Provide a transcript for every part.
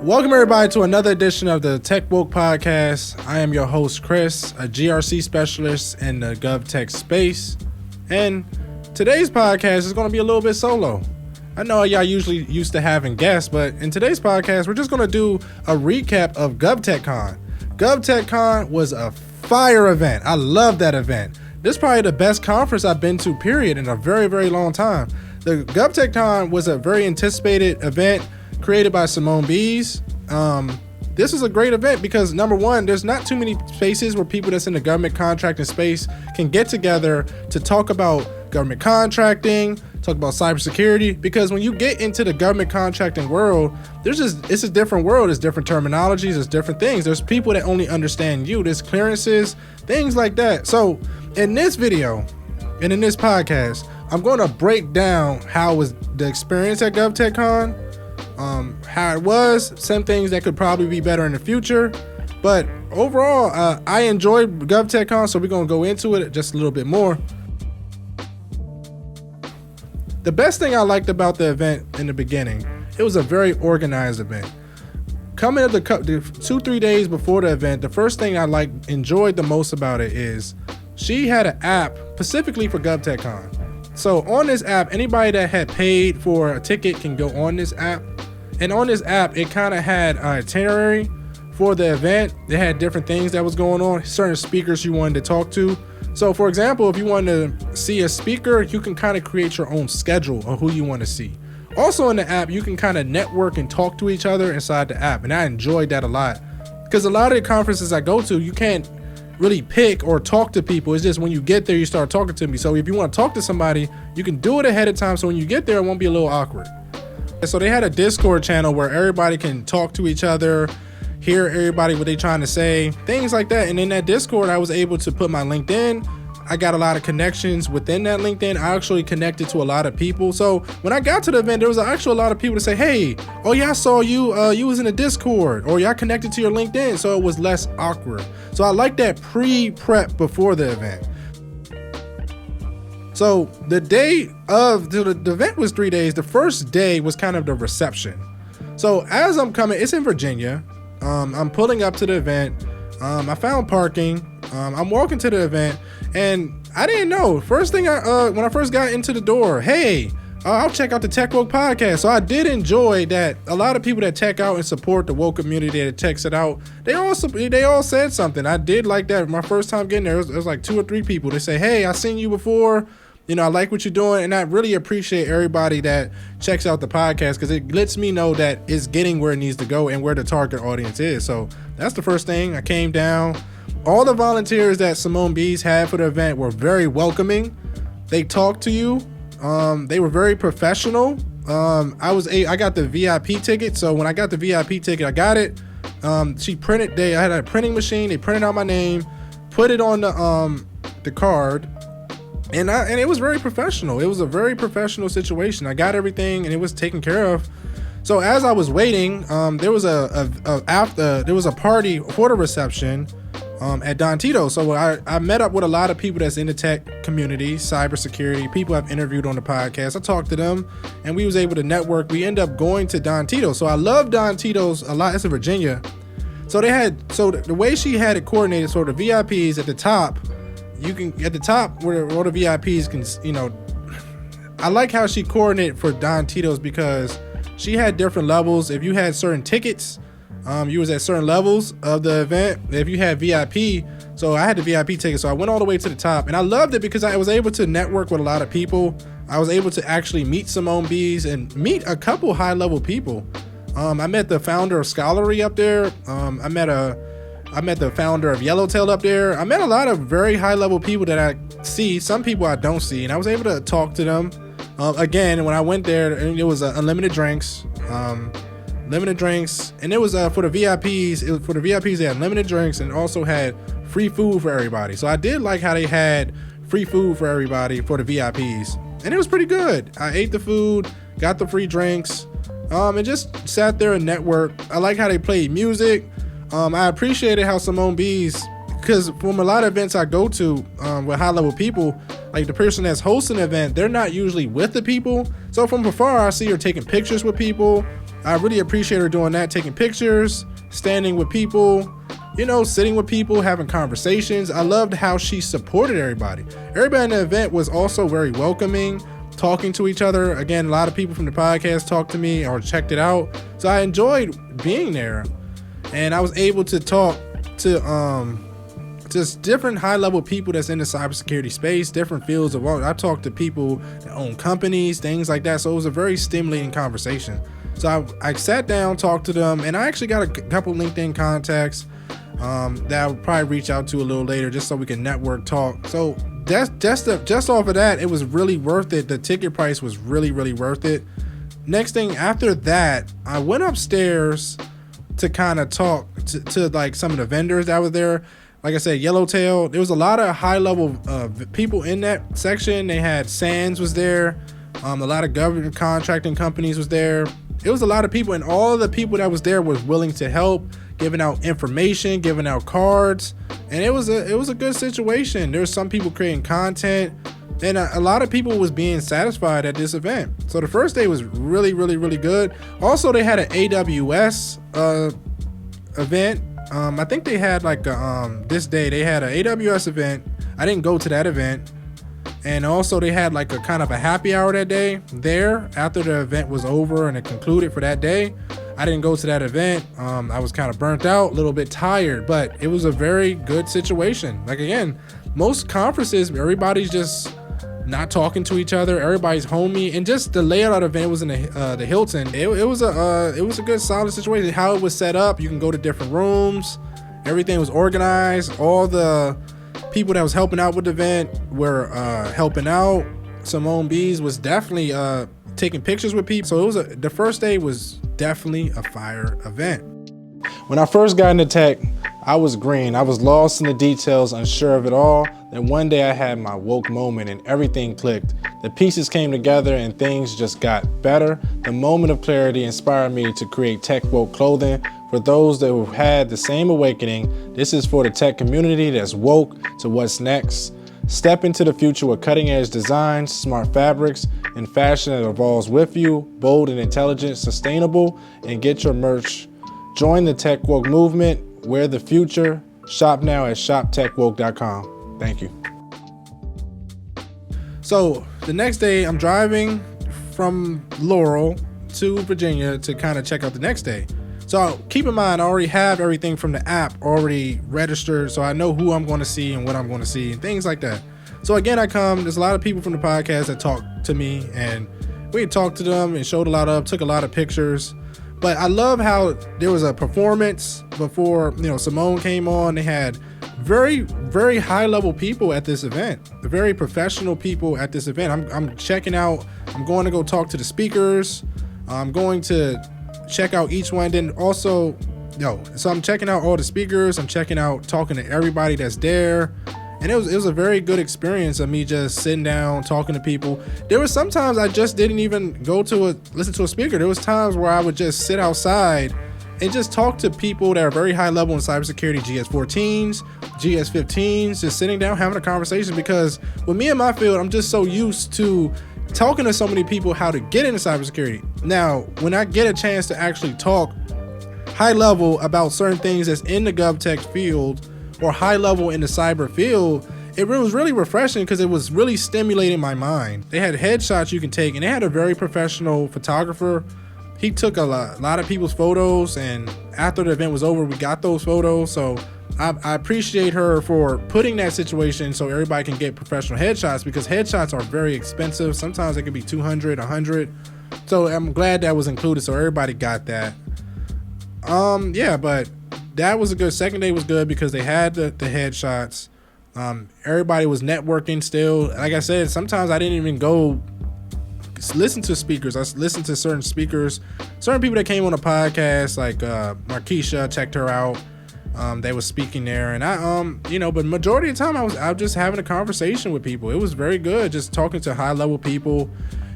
Welcome everybody to another edition of the Tech Woke Podcast. I am your host Chris, a GRC specialist in the Govtech space. And today's podcast is going to be a little bit solo. I know y'all usually used to having guests, but in today's podcast, we're just going to do a recap of GovTechCon. GovTechCon was a fire event. I love that event. This is probably the best conference I've been to, period, in a very, very long time. The GovTechCon was a very anticipated event created by Simone Bies. This is a great event because, number one, there's not too many spaces where people that's in the government contracting space can get together to talk about government contracting, talk about cybersecurity, because when you get into the government contracting world, it's a different world. There's different terminologies, there's different things. There's people that only understand you, there's clearances, things like that. So in this video and in this podcast, I'm going to break down how was the experience at GovTechCon, how it was, some things that could probably be better in the future. But overall, I enjoyed GovTechCon, so we're going to go into it just a little bit more. The best thing I liked about the event in the beginning, it was a very organized event. Coming up the 2-3 days before the event, the first thing I enjoyed the most about it is she had an app specifically for GovTechCon. So on this app, anybody that had paid for a ticket can go on this app. And on this app, it kind of had an itinerary for the event. It had different things that was going on, certain speakers you wanted to talk to. So for example, if you want to see a speaker, you can kind of create your own schedule of who you want to see. Also in the app, you can kind of network and talk to each other inside the app. And I enjoyed that a lot because a lot of the conferences I go to, you can't really pick or talk to people. It's just when you get there, you start talking to me. So if you want to talk to somebody, you can do it ahead of time. So when you get there, it won't be a little awkward. So they had a Discord channel where everybody can talk to each other, hear everybody what they trying to say, things like that. And in that Discord, I was able to put my LinkedIn. I got a lot of connections within that LinkedIn. I actually connected to a lot of people. So when I got to the event, there was actually a lot of people to say, hey, oh yeah, I saw you, you was in the Discord, or y'all connected to your LinkedIn. So it was less awkward. So I like that pre-prep before the event. So the day of the event was 3 days. The first day was kind of the reception. So as I'm coming, it's in Virginia. I'm pulling up to the event. I found parking. I'm walking to the event, and I didn't know. First thing, when I first got into the door, hey, I'll check out the Tech Woke Podcast. So I did enjoy that. A lot of people that tech out and support the woke community that checks it out, they all said something. I did like that. My first time getting there, it was like 2 or 3 people. They say, hey, I seen you before. You know, I like what you're doing, and I really appreciate everybody that checks out the podcast because it lets me know that it's getting where it needs to go and where the target audience is. So that's the first thing. I came down. All the volunteers that Simone Bies had for the event were very welcoming. They talked to you. They were very professional. I got the VIP ticket. So when I got the VIP ticket, I got it. I had a printing machine. They printed out my name, put it on the card. And it was very professional. It was a very professional situation. I got everything, and it was taken care of. So as I was waiting, there was a party for the reception at Don Tito. So I met up with a lot of people that's in the tech community, cybersecurity, people I've interviewed on the podcast. I talked to them, and we was able to network. We ended up going to Don Tito. So I love Don Tito's a lot. It's in Virginia. So the way she had it coordinated, so the VIPs at the top. You can, at the top where all the VIPs can, you know, I like how she coordinated for Don Tito's because she had different levels. If you had certain tickets, you was at certain levels of the event. If you had VIP, so I had the VIP ticket, so I went all the way to the top, and I loved it because I was able to network with a lot of people. I was able to actually meet Simone Bies and meet a couple high-level people. I met the founder of Scholarly up there. I met the founder of Yellowtail up there. I met a lot of very high-level people that I see. Some people I don't see, and I was able to talk to them. Again, when I went there, it was unlimited drinks. And it was for the VIPs. For the VIPs, they had limited drinks and also had free food for everybody. So I did like how they had free food for everybody for the VIPs, and it was pretty good. I ate the food, got the free drinks, and just sat there and networked. I like how they played music. I appreciated how Simone Bies, because from a lot of events I go to with high-level people, like the person that's hosting the event, they're not usually with the people. So from afar, I see her taking pictures with people. I really appreciate her doing that, taking pictures, standing with people, sitting with people, having conversations. I loved how she supported everybody. Everybody in the event was also very welcoming, talking to each other. Again, a lot of people from the podcast talked to me or checked it out. So I enjoyed being there. And I was able to talk to just different high-level people that's in the cybersecurity space, different fields of work. I talked to people that own companies, things like that. So it was a very stimulating conversation. So I sat down, talked to them, and I actually got a couple LinkedIn contacts that I'll probably reach out to a little later just so we can network talk. So just off of that, it was really worth it. The ticket price was really, really worth it. Next thing after that, I went upstairs to kind of talk to like some of the vendors that were there. Like I said, Yellowtail, there was a lot of high level people in that section. They had Sands was there. A lot of government contracting companies was there. It was a lot of people, and all the people that was there was willing to help, giving out information, giving out cards, and it was a good situation. There's some people creating content, and a lot of people was being satisfied at this event. So the first day was really, really, really good. Also, they had an AWS event. I think they had like this day they had an AWS event. I didn't go to that event. And also they had like a kind of a happy hour that day there after the event was over and it concluded for that day. I didn't go to that event. I was kind of burnt out, a little bit tired, but it was a very good situation. Like again, most conferences, everybody's just not talking to each other. Everybody's homey, and just the layout of the event was in the Hilton. It was a good solid situation. How it was set up, you can go to different rooms. Everything was organized. All the people that was helping out with the event were helping out. Simone Bees was definitely taking pictures with people. So the first day was definitely a fire event. When I first got into tech, I was green. I was lost in the details, unsure of it all. Then one day I had my woke moment and everything clicked. The pieces came together and things just got better. The moment of clarity inspired me to create Tech Woke clothing. For those that have had the same awakening, this is for the tech community that's woke to what's next. Step into the future with cutting edge designs, smart fabrics, and fashion that evolves with you, bold and intelligent, sustainable, and get your merch. Join the Tech Woke movement. Wear the future. Shop now at shoptechwoke.com. Thank you. So the next day I'm driving from Laurel to Virginia to kind of check out the next day. So keep in mind, I already have everything from the app already registered. So I know who I'm going to see and what I'm going to see and things like that. So again, there's a lot of people from the podcast that talk to me, and we talked to them and took a lot of pictures. But I love how there was a performance before, Simone came on. They had very, very high level people at this event, very professional people at this event. I'm checking out, I'm going to go talk to the speakers. I'm going to check out each one. Then also, so I'm checking out all the speakers. I'm checking out, talking to everybody that's there. And it was a very good experience of me just sitting down, talking to people. There was sometimes I just didn't even go to listen to a speaker. There was times where I would just sit outside and just talk to people that are very high level in cybersecurity, GS14s, GS15s, just sitting down, having a conversation. Because with me in my field, I'm just so used to talking to so many people how to get into cybersecurity. Now, when I get a chance to actually talk high level about certain things that's in the GovTech field, or high level in the cyber field, it was really refreshing because it was really stimulating my mind. They had headshots you can take, and they had a very professional photographer. He took a lot of people's photos, and after the event was over, we got those photos. So I appreciate her for putting that situation so everybody can get professional headshots, because headshots are very expensive. Sometimes they can be $200, $100. So I'm glad that was included, so everybody got that. But that was a good, second day was good because they had the headshots. Everybody was networking still. Like I said, sometimes I didn't even go listen to speakers. I listened to certain speakers, certain people that came on the podcast, like Markeisha, checked her out. They were speaking there, and but majority of the time I was just having a conversation with people. It was very good, just talking to high level people,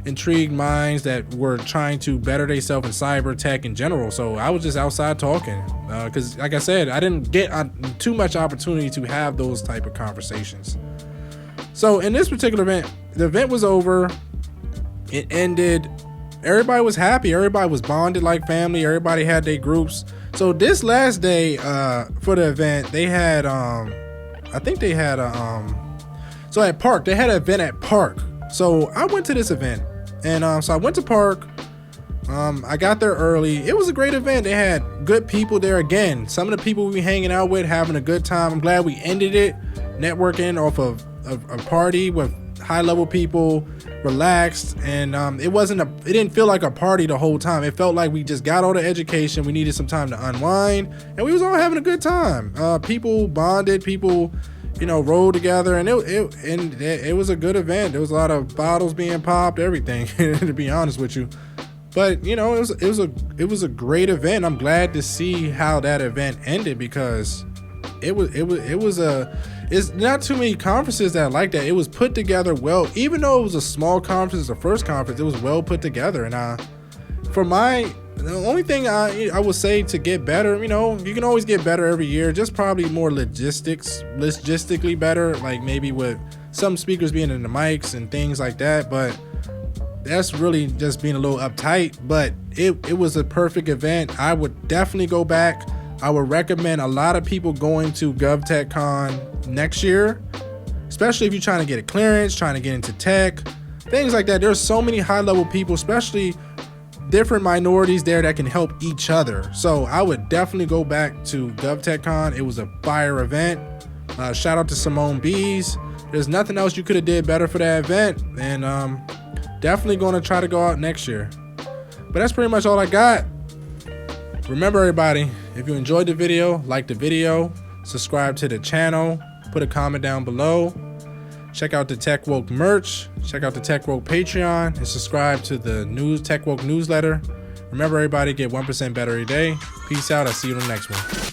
intrigued minds that were trying to better themselves in cyber tech in general. So I was just outside talking because, like I said, I didn't get too much opportunity to have those type of conversations. So in this particular event, the event was over. It ended everybody was happy. Everybody was bonded like family. Everybody had their groups. So this last day for the event, they had I think they had so at Park, they had an event at Park. So I went to this event, and so I went to Park. I got there early. It was a great event. They had good people there again. Some of the people we were hanging out with, having a good time. I'm glad we ended it networking off of a party with high level people, relaxed, and it didn't feel like a party the whole time. It felt like we just got all the education. We needed some time to unwind, and we was all having a good time. People bonded, people, rolled together, and it was a good event. There was a lot of bottles being popped, everything, to be honest with you. But it was a great event. I'm glad to see how that event ended, because it's not too many conferences that are like that. It was put together well. Even though it was a small conference, the first conference, it was well put together. And the only thing I would say to get better, you can always get better every year, just probably more logistically better, like maybe with some speakers being in the mics and things like that. But that's really just being a little uptight. But it was a perfect event. I would definitely go back. I would recommend a lot of people going to GovTechCon next year, especially if you're trying to get a clearance, trying to get into tech, things like that. There's so many high-level people, especially different minorities there, that can help each other. So I would definitely go back to GovTechCon. It was a fire event. Shout out to Simone Bees. There's nothing else you could have did better for that event, and definitely going to try to go out next year. But that's pretty much all I got. Remember, everybody, if you enjoyed the video, like the video, subscribe to the channel, put a comment down below, check out the Tech Woke merch, check out the Tech Woke Patreon, and subscribe to the Tech Woke newsletter. Remember, everybody, get 1% better every day. Peace out. I'll see you in the next one.